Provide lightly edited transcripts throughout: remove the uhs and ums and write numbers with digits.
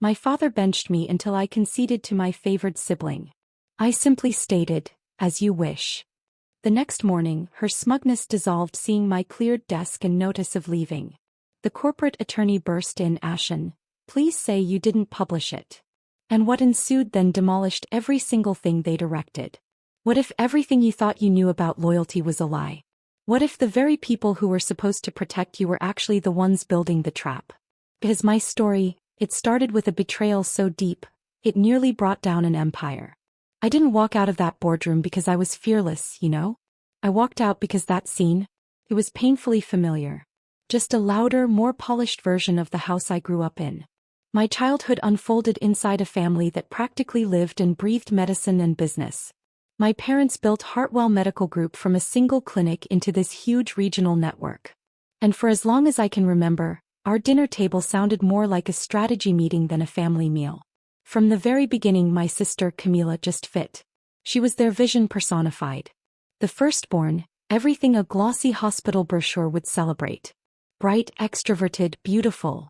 My father benched me until I conceded to my favored sibling. I simply stated, "As you wish." The next morning, her smugness dissolved seeing my cleared desk and notice of leaving. The corporate attorney burst in, "ASHEN, please say you didn't publish it." And what ensued then demolished every single thing they'd erected. What if everything you thought you knew about loyalty was a lie? What if the very people who were supposed to protect you were actually the ones building the trap? Because my story, it started with a betrayal so deep, it nearly brought down an empire. I didn't walk out of that boardroom because I was fearless, you know? I walked out because that scene, it was painfully familiar. Just a louder, more polished version of the house I grew up in. My childhood unfolded inside a family that practically lived and breathed medicine and business. My parents built Hartwell Medical Group from a single clinic into this huge regional network. And for as long as I can remember, our dinner table sounded more like a strategy meeting than a family meal. From the very beginning, my sister Camila just fit. She was their vision personified. The firstborn, everything a glossy hospital brochure would celebrate. Bright, extroverted, beautiful.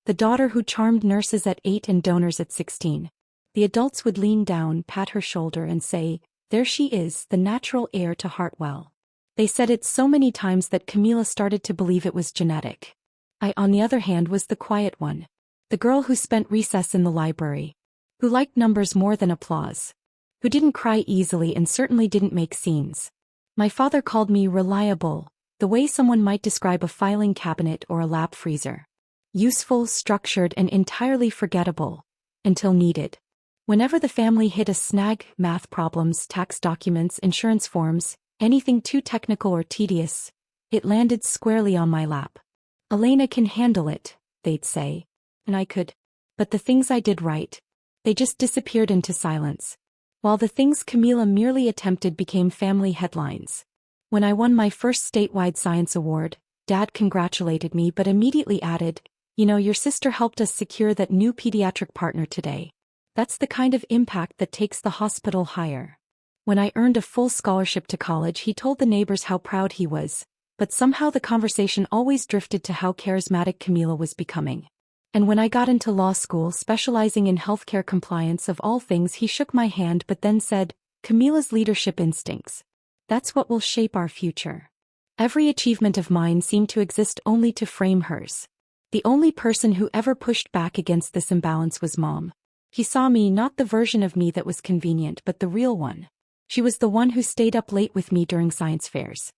The daughter who charmed nurses at 8 and donors at 16. The adults would lean down, pat her shoulder and say, "There she is, the natural heir to Hartwell." They said it so many times that Camila started to believe it was genetic. I, on the other hand, was the quiet one. The girl who spent recess in the library. Who liked numbers more than applause. Who didn't cry easily and certainly didn't make scenes. My father called me reliable, the way someone might describe a filing cabinet or a lab freezer. Useful, structured, and entirely forgettable. Until needed. Whenever the family hit a snag, math problems, tax documents, insurance forms, anything too technical or tedious, it landed squarely on my lap. "Elena can handle it," they'd say. And I could. But the things I did right, they just disappeared into silence. While the things Camila merely attempted became family headlines. When I won my first statewide science award, Dad congratulated me but immediately added, "You know, your sister helped us secure that new pediatric partner today. That's the kind of impact that takes the hospital higher." When I earned a full scholarship to college, he told the neighbors how proud he was, but somehow the conversation always drifted to how charismatic Camila was becoming. And when I got into law school, specializing in healthcare compliance of all things, he shook my hand but then said, "Camila's leadership instincts. That's what will shape our future." Every achievement of mine seemed to exist only to frame hers. The only person who ever pushed back against this imbalance was Mom. He saw me, not the version of me that was convenient but the real one. She was the one who stayed up late with me during science fairs.